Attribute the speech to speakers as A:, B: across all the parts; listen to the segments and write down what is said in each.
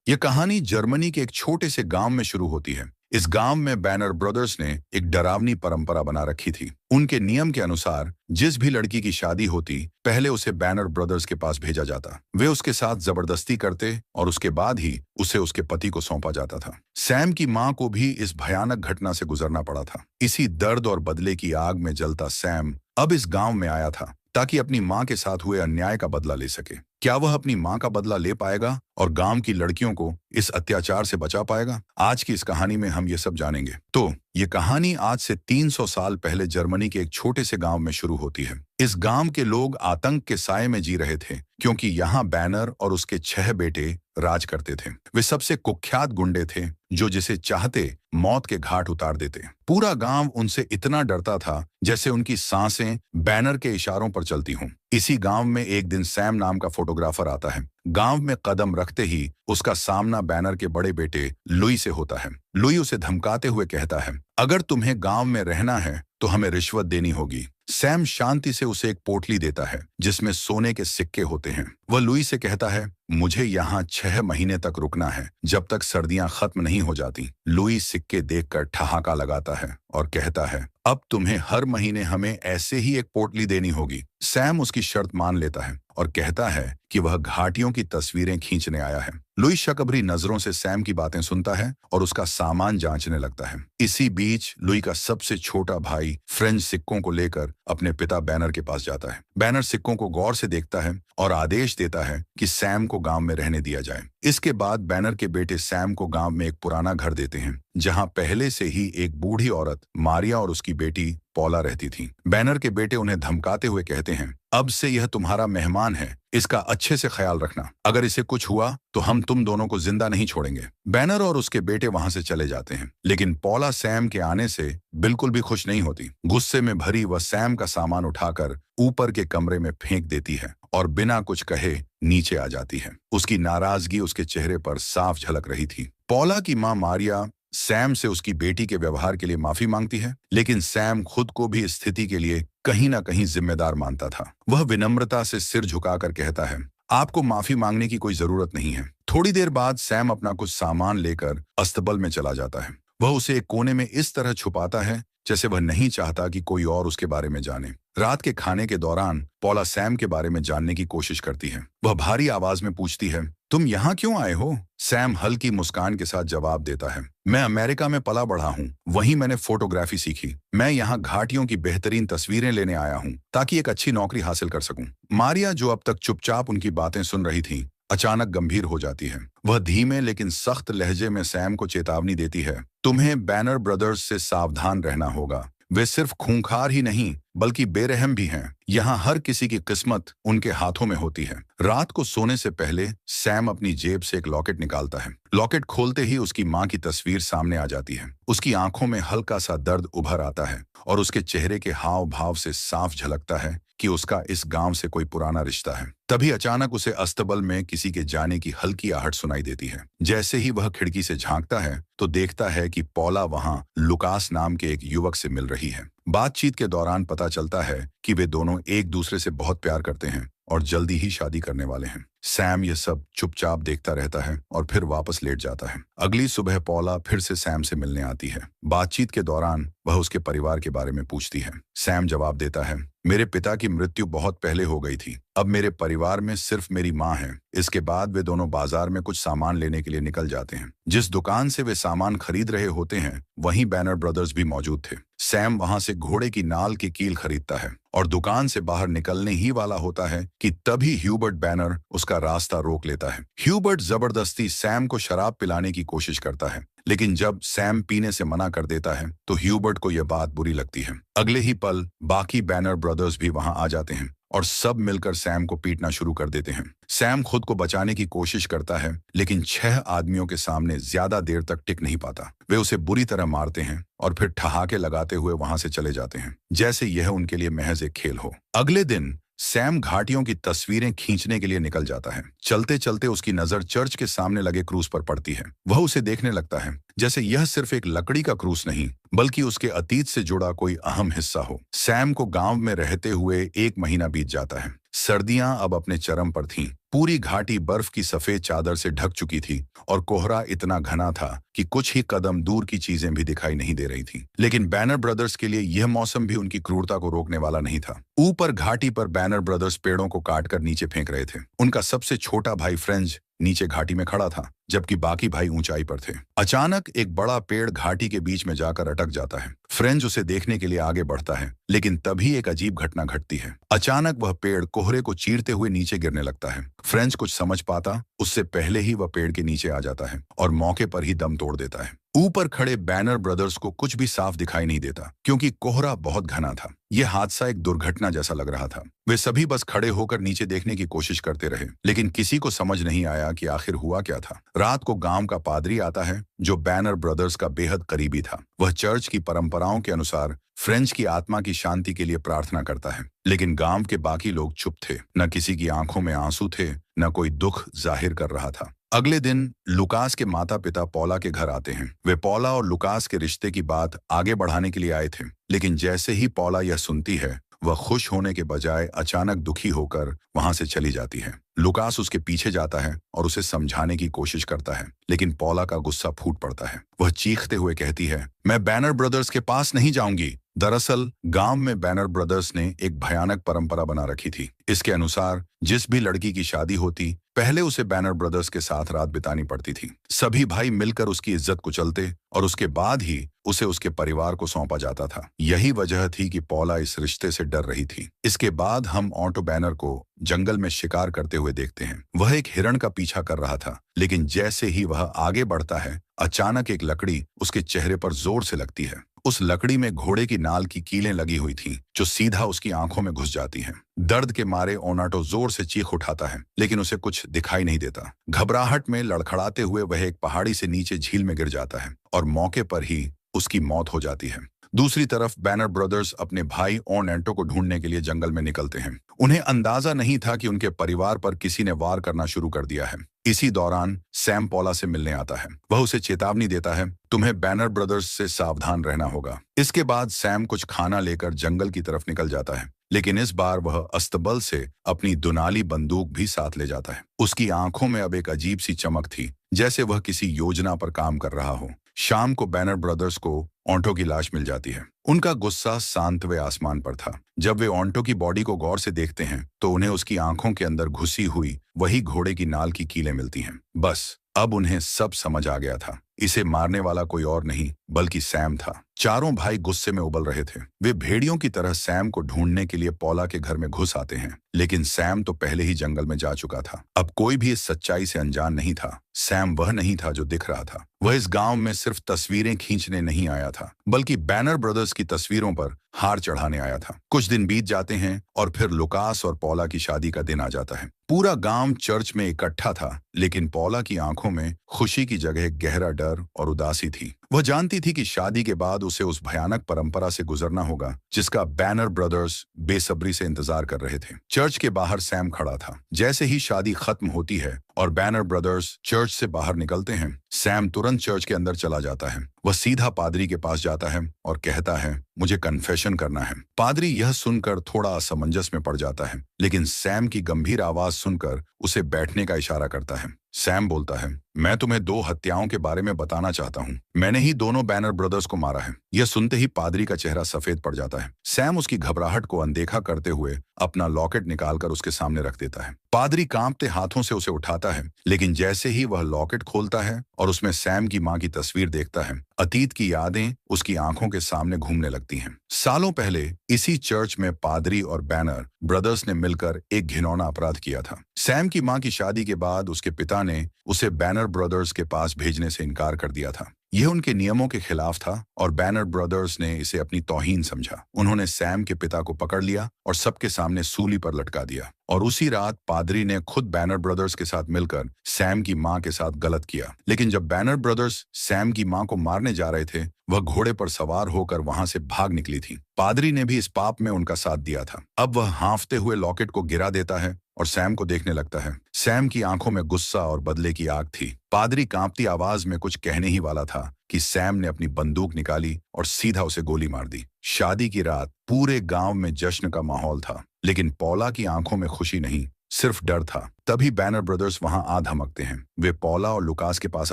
A: यह कहानी जर्मनी के एक छोटे से गांव में शुरू होती है। इस गांव में बैनर ब्रदर्स ने एक डरावनी परंपरा बना रखी थी। उनके नियम के अनुसार जिस भी लड़की की शादी होती, पहले उसे बैनर ब्रदर्स के पास भेजा जाता। वे उसके साथ जबरदस्ती करते और उसके बाद ही उसे उसके पति को सौंपा जाता था। सैम की मां को भी इस भयानक घटना से गुजरना पड़ा था। इसी दर्द और बदले की आग में जलता सैम अब इस गांव में आया था ताकि अपनी मां के साथ हुए अन्याय का बदला ले सके। क्या वह अपनी मां का बदला ले पाएगा और गांव की लड़कियों को इस अत्याचार से बचा पाएगा? आज की इस कहानी में हम ये सब जानेंगे। तो ये कहानी आज से 300 साल पहले जर्मनी के एक छोटे से गांव में शुरू होती है। इस गांव के लोग आतंक के साए में जी रहे थे क्योंकि यहाँ बैनर और उसके 6 बेटे राज करते थे। वे सबसे कुख्यात गुंडे थे जो जिसे चाहते मौत के घाट उतार देते। पूरा गांव उनसे इतना डरता था जैसे उनकी सांसें बैनर के इशारों पर चलती हों। इसी गांव में एक दिन सैम नाम का फोटोग्राफर आता है। गांव में कदम रखते ही उसका सामना बैनर के बड़े बेटे लुई से होता है। लुई उसे धमकाते हुए कहता है, अगर तुम्हें गांव में रहना है तो हमें रिश्वत देनी होगी। सैम शांति से उसे एक पोटली देता है जिसमें सोने के सिक्के होते हैं। वह लुई से कहता है, मुझे यहाँ 6 महीने तक रुकना है जब तक सर्दियां खत्म नहीं हो जाती। लुई सिक्के देखकर ठहाका लगाता है और कहता है, अब तुम्हें हर महीने हमें ऐसे ही एक पोटली देनी होगी। सैम उसकी शर्त मान लेता है और कहता है कि वह घाटियों की तस्वीरें खींचने आया है। लुई शकभरी नजरों से सैम की बातें सुनता है और उसका सामान जांचने लगता है। इसी बीच लुई का सबसे छोटा भाई फ्रेंच सिक्कों को लेकर अपने पिता बैनर के पास जाता है। बैनर सिक्कों को गौर से देखता है और आदेश देता है कि सैम को गांव में रहने दिया जाए। इसके बाद बैनर के बेटे सैम को गांव में एक पुराना घर देते हैं जहां पहले से ही एक बूढ़ी औरत मारिया और उसकी बेटी पौला रहती थी। बैनर के बेटे उन्हें धमकाते हुए कहते हैं, अब से यह तुम्हारा मेहमान है, इसका अच्छे से ख्याल रखना। अगर इसे कुछ हुआ तो हम तुम दोनों को जिंदा नहीं छोड़ेंगे। बैनर और उसके बेटे वहां से चले जाते हैं, लेकिन पौला सैम के आने से बिल्कुल भी खुश नहीं होती। गुस्से में भरी वह सैम का सामान उठाकर ऊपर के कमरे में फेंक देती है और बिना कुछ कहे नीचे आ जाती है। उसकी नाराजगी उसके चेहरे पर साफ झलक रही थी। पौला की मां मारिया सैम से उसकी बेटी के व्यवहार के लिए माफी मांगती है, लेकिन सैम खुद को भी इस स्थिति के लिए कहीं ना कहीं जिम्मेदार मानता था। वह विनम्रता से सिर झुकाकर कहता है, आपको माफी मांगने की कोई जरूरत नहीं है। थोड़ी देर बाद सैम अपना कुछ सामान लेकर अस्तबल में चला जाता है। वह उसे एक कोने में इस तरह छुपाता है जैसे वह नहीं चाहता कि कोई और उसके बारे में जाने। रात के खाने के दौरान पौला सैम के बारे में जानने की कोशिश करती है। वह भारी आवाज में पूछती है, तुम यहाँ क्यों आए हो? सैम हल्की मुस्कान के साथ जवाब देता है, मैं अमेरिका में पला बढ़ा हूँ, वहीं मैंने फोटोग्राफी सीखी। मैं यहाँ घाटियों की बेहतरीन तस्वीरें लेने आया हूँ ताकि एक अच्छी नौकरी हासिल कर सकूं। मारिया, जो अब तक चुपचाप उनकी बातें सुन रही थी, अचानक गंभीर हो जाती है। वह धीमे लेकिन सख्त लहजे में सैम को चेतावनी देती है, तुम्हें बैनर ब्रदर्स से सावधान रहना होगा। वे सिर्फ खूंखार ही नहीं बल्कि बेरहम भी हैं। यहाँ हर किसी की किस्मत उनके हाथों में होती है। रात को सोने से पहले सैम अपनी जेब से एक लॉकेट निकालता है। लॉकेट खोलते ही उसकी मां की तस्वीर सामने आ जाती है। उसकी आंखों में हल्का सा दर्द उभर आता है और उसके चेहरे के हाव भाव से साफ झलकता है कि उसका इस गांव से कोई पुराना रिश्ता है। तभी अचानक उसे अस्तबल में किसी के जाने की हल्की आहट सुनाई देती है। जैसे ही वह खिड़की से झांकता है तो देखता है कि पौला वहां लुकास नाम के एक युवक से मिल रही है। बातचीत के दौरान पता चलता है कि वे दोनों एक दूसरे से बहुत प्यार करते हैं और जल्दी ही शादी करने वाले हैं। सैम यह सब चुपचाप देखता रहता है और फिर वापस लेट जाता है। अगली सुबह पौला फिर से सैम से मिलने आती है। बातचीत के दौरान वह उसके परिवार के बारे में पूछती है। सैम जवाब देता है, मेरे पिता की मृत्यु बहुत पहले हो गई थी। अब मेरे परिवार में सिर्फ मेरी माँ है। इसके बाद वे दोनों बाजार में कुछ सामान लेने के लिए निकल जाते हैं। जिस दुकान से वे सामान खरीद रहे होते हैं वहीं बैनर ब्रदर्स भी मौजूद थे। सैम वहां से घोड़े की नाल की कील खरीदता है और दुकान से बाहर निकलने ही वाला होता है कि तभी ह्यूबर्ट बैनर उसका रास्ता रोक लेता है। ह्यूबर्ट जबरदस्ती सैम को शराब पिलाने की कोशिश करता है, लेकिन जब सैम पीने से मना कर देता है तो ह्यूबर्ट को यह बात बुरी लगती है। अगले ही पल बाकी बैनर ब्रदर्स भी वहां आ जाते हैं और सब मिलकर सैम को पीटना शुरू कर देते हैं। सैम खुद को बचाने की कोशिश करता है, लेकिन 6 आदमियों के सामने ज्यादा देर तक टिक नहीं पाता। वे उसे बुरी तरह मारते हैं और फिर ठहाके लगाते हुए वहां से चले जाते हैं, जैसे यह उनके लिए महज एक खेल हो। अगले दिन सैम घाटियों की तस्वीरें खींचने के लिए निकल जाता है। चलते चलते उसकी नजर चर्च के सामने लगे क्रूस पर पड़ती है। वह उसे देखने लगता है जैसे यह सिर्फ एक लकड़ी का क्रूस नहीं बल्कि उसके अतीत से जुड़ा कोई अहम हिस्सा हो। सैम को गांव में रहते हुए 1 महीना बीत जाता है। सर्दियां अब अपने चरम पर थीं। पूरी घाटी बर्फ की सफेद चादर से ढक चुकी थी और कोहरा इतना घना था कि कुछ ही कदम दूर की चीजें भी दिखाई नहीं दे रही थीं। लेकिन बैनर ब्रदर्स के लिए यह मौसम भी उनकी क्रूरता को रोकने वाला नहीं था। ऊपर घाटी पर बैनर ब्रदर्स पेड़ों को काटकर नीचे फेंक रहे थे। उनका सबसे छोटा भाई फ्रेंच नीचे घाटी में खड़ा था, जबकि बाकी भाई ऊंचाई पर थे। अचानक एक बड़ा पेड़ घाटी के बीच में जाकर अटक जाता है। फ्रेंच उसे देखने के लिए आगे बढ़ता है, लेकिन तभी एक अजीब घटना घटती है। अचानक वह पेड़ कोहरे को चीरते हुए नीचे गिरने लगता है। फ्रेंच कुछ समझ पाता उससे पहले ही वह पेड़ के नीचे आ जाता है और मौके पर ही दम तोड़ देता है। ऊपर खड़े बैनर ब्रदर्स को कुछ भी साफ दिखाई नहीं देता, क्योंकि कोहरा बहुत घना था। यह हादसा एक दुर्घटना जैसा लग रहा था। वे सभी बस खड़े होकर नीचे देखने की कोशिश करते रहे, लेकिन किसी को समझ नहीं आया कि आखिर हुआ क्या था। रात को गांव का पादरी आता है, जो बैनर ब्रदर्स का बेहद करीबी था। वह चर्च की परंपराओं के अनुसार फ्रेंच की आत्मा की शांति के लिए प्रार्थना करता है, लेकिन गांव के बाकी लोग चुप थे। न किसी की आंखों में आंसू थे, न कोई दुख जाहिर कर रहा था। अगले दिन लुकास के माता पिता पौला के घर आते हैं। वे पौला और लुकास के रिश्ते की बात आगे बढ़ाने के लिए आए थे, लेकिन जैसे ही पौला यह सुनती है, वह खुश होने के बजाय अचानक दुखी होकर वहां से चली जाती है। लुकास उसके पीछे जाता है और उसे समझाने की कोशिश करता है, लेकिन पौला का गुस्सा फूट पड़ता है। वह चीखते हुए कहती है, मैं बैनर ब्रदर्स के पास नहीं जाऊंगी। दरअसल गांव में बैनर ब्रदर्स ने एक भयानक परंपरा बना रखी थी। इसके अनुसार जिस भी लड़की की शादी होती, पहले उसे बैनर ब्रदर्स के साथ रात बितानी पड़ती थी। सभी भाई मिलकर उसकी इज्जत कुचलते और उसके बाद ही उसे उसके परिवार को सौंपा जाता था। यही वजह थी कि पौला इस रिश्ते से डर रही थी। इसके बाद हम ऑटो बैनर को जंगल में शिकार करते हुए देखते हैं। वह एक हिरण का पीछा कर रहा था, लेकिन जैसे ही वह आगे बढ़ता है, अचानक एक लकड़ी उसके चेहरे पर जोर से लगती है। उस लकड़ी में घोड़े की नाल की कीलें लगी हुई थीं, जो सीधा उसकी आंखों में घुस जाती हैं। दर्द के मारे ओनाटो जोर से चीख उठाता है, लेकिन उसे कुछ दिखाई नहीं देता। घबराहट में लड़खड़ाते हुए वह एक पहाड़ी से नीचे झील में गिर जाता है और मौके पर ही उसकी मौत हो जाती है। दूसरी तरफ बैनर ब्रदर्स अपने भाई ओनेंटो को ढूंढने के लिए जंगल में निकलते हैं। उन्हें अंदाजा नहीं था कि उनके परिवार पर किसी ने वार करना शुरू कर दिया है। इसी दौरान सैम पौला से मिलने आता है। वह उसे चेतावनी देता है, तुम्हें बैनर ब्रदर्स से सावधान रहना होगा। इसके बाद सैम कुछ खाना लेकर जंगल की तरफ निकल जाता है, लेकिन इस बार वह अस्तबल से अपनी दुनाली बंदूक भी साथ ले जाता है। उसकी आंखों में अब एक अजीब सी चमक थी, जैसे वह किसी योजना पर काम कर रहा हो। शाम को बैनर ब्रदर्स को ऑन्टो की लाश मिल जाती है। उनका गुस्सा शांतवे आसमान पर था। जब वे ऑन्टो की बॉडी को गौर से देखते हैं, तो उन्हें उसकी आंखों के अंदर घुसी हुई वही घोड़े की नाल की कीलें मिलती हैं। बस अब उन्हें सब समझ आ गया था। इसे मारने वाला कोई और नहीं, बल्कि सैम था। चारों भाई गुस्से में उबल रहे थे। वे भेड़ियों की तरह सैम को ढूंढने के लिए पौला के घर में घुस आते हैं, लेकिन सैम तो पहले ही जंगल में जा चुका था। अब कोई भी इस सच्चाई से अनजान नहीं था। सैम वह नहीं था जो दिख रहा था। वह इस गांव में सिर्फ तस्वीरें खींचने नहीं आया था, बल्कि बैनर ब्रदर्स की तस्वीरों पर हार चढ़ाने आया था। कुछ दिन बीत जाते हैं और फिर लुकास और पौला की शादी का दिन आ जाता है। पूरा गांव चर्च में इकट्ठा था, लेकिन पौला की आंखों में खुशी की जगह गहरा डर और उदासी थी। वह जानती थी कि शादी के बाद उसे उस भयानक परंपरा से गुजरना होगा, जिसका बैनर ब्रदर्स बेसब्री से इंतजार कर रहे थे। चर्च के बाहर सैम खड़ा था। जैसे ही शादी खत्म होती है और बैनर ब्रदर्स चर्च से बाहर निकलते हैं, सैम तुरंत चर्च के अंदर चला जाता है। वह सीधा पादरी के पास जाता है और कहता है, मुझे कन्फेशन करना है। पादरी यह सुनकर थोड़ा असमंजस में पड़ जाता है, लेकिन सैम की गंभीर आवाज सुनकर उसे बैठने का इशारा करता है। सैम बोलता है, मैं तुम्हें 2 हत्याओं के बारे में बताना चाहता हूँ। मैंने ही दोनों बैनर ब्रदर्स को मारा है। यह सुनते ही पादरी का चेहरा सफेद पड़ जाता है। सैम उसकी घबराहट को अनदेखा करते हुए अपना लॉकेट निकालकर उसके सामने रख देता है। पादरी कांपते हाथों से उसे उठाता है, लेकिन जैसे ही वह लॉकेट खोलता है और उसमें सैम की मां की तस्वीर देखता है, अतीत की यादें उसकी आंखों के सामने घूमने लगती हैं। सालों पहले इसी चर्च में पादरी और बैनर ब्रदर्स ने मिलकर एक घिनौना अपराध किया था। सैम की मां की शादी के बाद उसके पिता ने उसे बैनर ब्रदर्स के पास भेजने से इनकार कर दिया था। यह उनके नियमों के खिलाफ था और बैनर ब्रदर्स ने इसे अपनी तौहीन समझा। उन्होंने सैम के पिता को पकड़ लिया और सबके सामने सूली पर लटका दिया। और उसी रात पादरी ने खुद बैनर ब्रदर्स के साथ मिलकर सैम की मां के साथ गलत किया। लेकिन जब बैनर ब्रदर्स सैम की मां को मारने जा रहे थे, वह घोड़े पर सवार होकर वहां से भाग निकली थी। पादरी ने भी इस पाप में उनका साथ दिया था। अब वह हाँफते हुए लॉकेट को गिरा देता है और सैम को देखने लगता है। सैम की आंखों में गुस्सा और बदले की आग थी। पादरी कांपती आवाज में कुछ कहने ही वाला था कि सैम ने अपनी बंदूक निकाली और सीधा उसे गोली मार दी। शादी की रात पूरे गांव में जश्न का माहौल था, लेकिन पॉला की आंखों में खुशी नहीं, सिर्फ डर था। तभी बैनर ब्रदर्स वहां आ धमकते हैं। वे पॉला और लुकास के पास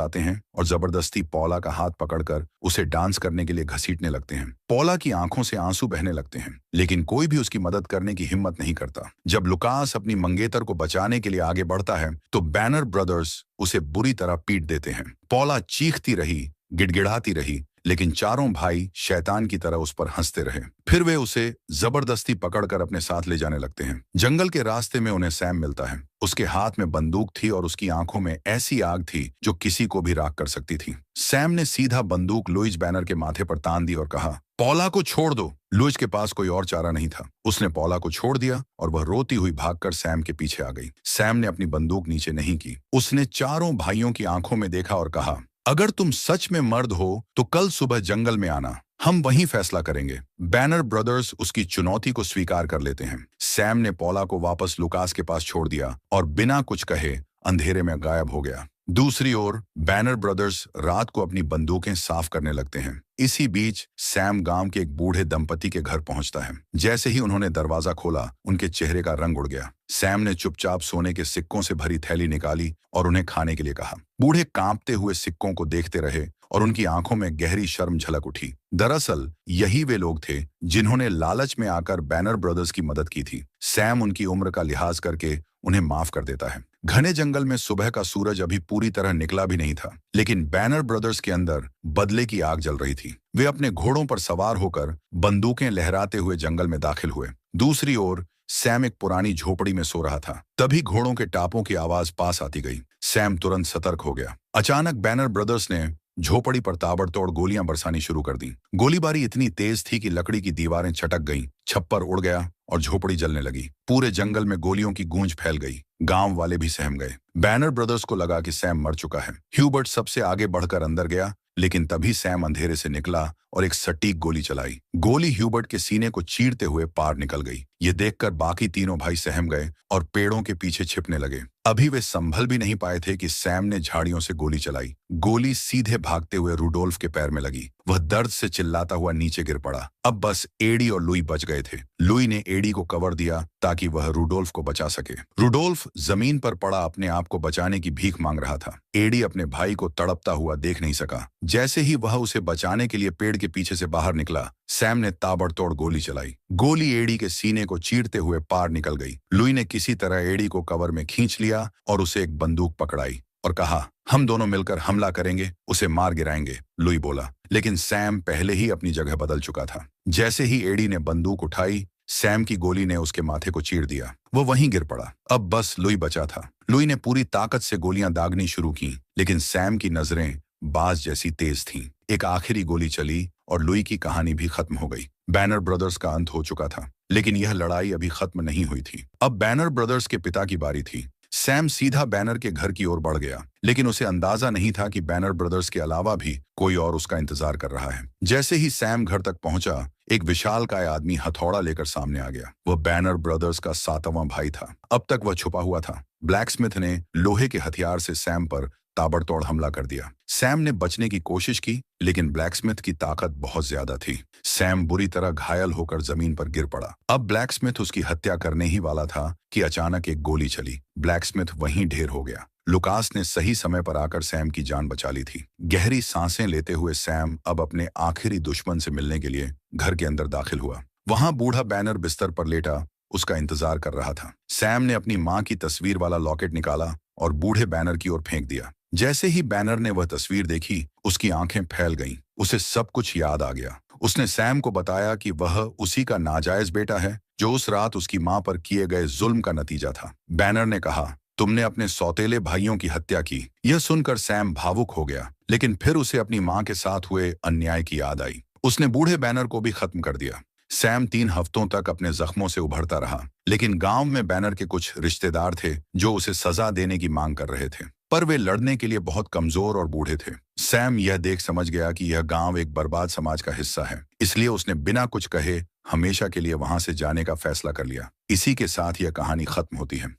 A: आते हैं और जबरदस्ती पॉला का हाथ पकड़कर उसे डांस करने के लिए घसीटने लगते हैं। पॉला की आंखों से आंसू बहने लगते हैं, लेकिन कोई भी उसकी मदद करने की हिम्मत नहीं करता। जब लुकास अपनी मंगेतर को बचाने के लिए आगे बढ़ता है तो बैनर ब्रदर्स उसे बुरी तरह पीट देते हैं। पॉला चीखती रही, गिड़गिड़ाती रही, लेकिन चारों भाई शैतान की तरह उस पर हंसते रहे। फिर वे उसे जबरदस्ती पकड़कर अपने साथ ले जाने लगते हैं। जंगल के रास्ते में उन्हें सैम मिलता है। उसके हाथ में बंदूक थी और उसकी आंखों में ऐसी आग थी जो किसी को भी राख कर सकती थी। सैम ने सीधा बंदूक लुइस बैनर के माथे पर तान दी और कहा, पॉला को छोड़ दो। लुइस के पास कोई और चारा नहीं था। उसने पॉला को छोड़ दिया और वह रोती हुई भागकर सैम के पीछे आ गई। सैम ने अपनी बंदूक नीचे नहीं की। उसने चारों भाइयों की आंखों में देखा और कहा, अगर तुम सच में मर्द हो तो कल सुबह जंगल में आना, हम वहीं फैसला करेंगे। बैनर ब्रदर्स उसकी चुनौती को स्वीकार कर लेते हैं। सैम ने पॉला को वापस लुकास के पास छोड़ दिया और बिना कुछ कहे अंधेरे में गायब हो गया। दूसरी ओर बैनर ब्रदर्स रात को अपनी बंदूकें साफ करने लगते हैं। इसी बीच सैम गांव के एक बूढ़े दंपति के घर पहुंचता है। जैसे ही उन्होंने दरवाजा खोला, उनके चेहरे का रंग उड़ गया। सैम ने चुपचाप सोने के सिक्कों से भरी थैली निकाली और उन्हें खाने के लिए कहा। बूढ़े कांपते हुए सिक्कों को देखते रहे और उनकी आंखों में गहरी शर्म झलक उठी। दरअसल यही वे लोग थे जिन्होंने लालच में आकर बैनर ब्रदर्स की मदद की थी। सैम उनकी उम्र का लिहाज करके उन्हें माफ कर देता है। घने जंगल में सुबह का सूरज अभी पूरी तरह निकला भी नहीं था, लेकिन बैनर ब्रदर्स के अंदर बदले की आग जल रही थी। वे अपने घोड़ों पर सवार होकर बंदूकें लहराते हुए जंगल में दाखिल हुए। दूसरी ओर सैम एक पुरानी झोपड़ी में सो रहा था। तभी घोड़ों के टापों की आवाज पास आती गई। सैम तुरंत सतर्क हो गया। अचानक बैनर ब्रदर्स ने झोपड़ी पर ताबड़तोड़ गोलियां बरसानी शुरू कर दी। गोलीबारी इतनी तेज थी कि लकड़ी की दीवारें छटक गईं, छप्पर उड़ गया और झोपड़ी जलने लगी। पूरे जंगल में गोलियों की गूंज फैल गई। गांव वाले भी सहम गए। बैनर ब्रदर्स को लगा कि सैम मर चुका है। ह्यूबर्ट सबसे आगे बढ़कर अंदर गया, लेकिन तभी सैम अंधेरे से निकला और एक सटीक गोली चलाई। गोली ह्यूबर्ट के सीने को चीरते हुए पार निकल गई। ये देखकर बाकी तीनों भाई सहम गए और पेड़ों के पीछे छिपने लगे। अभी वे संभल भी नहीं पाए थे कि सैम ने झाड़ियों से गोली चलाई। गोली सीधे भागते हुए रूडोल्फ के पैर में लगी। वह दर्द से चिल्लाता हुआ नीचे गिर पड़ा। अब बस एडी और लुई बच गए थे। लुई ने एडी को कवर दिया ताकि वह रूडोल्फ को बचा सके। रूडोल्फ जमीन पर पड़ा अपने आप को बचाने की भीख मांग रहा था। एडी अपने भाई को तड़पता हुआ देख नहीं सका। जैसे ही वह उसे बचाने के लिए पेड़ के पीछे से बाहर निकला, सैम ने ताबड़तोड़ गोली चलाई। गोली एडी के सीने को चीरते हुए पार निकल गई। लुई ने किसी तरह एडी को कवर में खींच लिया और उसे एक बंदूक पकड़ाई और कहा, हम दोनों मिलकर हमला करेंगे, उसे मार गिराएंगे। लुई बोला, लेकिन सैम पहले ही अपनी जगह बदल चुका था। जैसे ही एडी ने बंदूक उठाई, सैम की गोली ने उसके माथे को चीर दिया। वो वहीं गिर पड़ा। अब बस लुई बचा था। लुई ने पूरी ताकत से गोलियां दागनी शुरू की, लेकिन सैम की नजरें बाज जैसी तेज थीं। एक आखिरी गोली चली और लुई की कहानी भी खत्म हो गई। बैनर ब्रदर्स का अंत हो चुका था, लेकिन यह लड़ाई अभी खत्म नहीं हुई थी। अब बैनर ब्रदर्स के पिता की बारी थी। सैम सीधा बैनर के घर की ओर बढ़ गया, लेकिन उसे अंदाजा नहीं था कि बैनर ब्रदर्स के अलावा भी कोई और उसका इंतजार कर रहा है। जैसे ही सैम घर तक पहुंचा, एक विशालकाय आदमी हथौड़ा लेकर सामने आ गया। वह बैनर ब्रदर्स का 7वां भाई था। अब तक वह छुपा हुआ था। ब्लैकस्मिथ ने लोहे के हथियार से सैम पर ताबड़तोड़ हमला कर दिया। सैम ने बचने की कोशिश की, लेकिन ब्लैकस्मिथ की ताकत बहुत ज्यादा थी। सैम बुरी तरह घायल होकर जमीन पर गिर पड़ा। अब ब्लैकस्मिथ उसकी हत्या करने ही वाला था कि अचानक एक गोली चली। ब्लैकस्मिथ वहीं ढेर हो गया। लुकास ने सही समय पर आकर सैम की जान बचा ली थी। गहरी सांसें लेते हुए सैम अब अपने आखिरी दुश्मन से मिलने के लिए घर के अंदर दाखिल हुआ। वहां बूढ़ा बैनर बिस्तर पर लेटा उसका इंतजार कर रहा था। सैम ने अपनी मां की तस्वीर वाला लॉकेट निकाला और बूढ़े बैनर की ओर फेंक दिया। जैसे ही बैनर ने वह तस्वीर देखी, उसकी आंखें फैल गईं। उसे सब कुछ याद आ गया। उसने सैम को बताया कि वह उसी का नाजायज बेटा है, जो उस रात उसकी मां पर किए गए जुल्म का नतीजा था। बैनर ने कहा, तुमने अपने सौतेले भाइयों की हत्या की। यह सुनकर सैम भावुक हो गया, लेकिन फिर उसे अपनी मां के साथ हुए अन्याय की याद आई। उसने बूढ़े बैनर को भी खत्म कर दिया। सैम 3 हफ्तों तक अपने जख्मों से उभरता रहा, लेकिन गांव में बैनर के कुछ रिश्तेदार थे जो उसे सजा देने की मांग कर रहे थे, पर वे लड़ने के लिए बहुत कमजोर और बूढ़े थे। सैम यह देख समझ गया कि यह गांव एक बर्बाद समाज का हिस्सा है, इसलिए उसने बिना कुछ कहे हमेशा के लिए वहां से जाने का फैसला कर लिया। इसी के साथ यह कहानी खत्म होती है।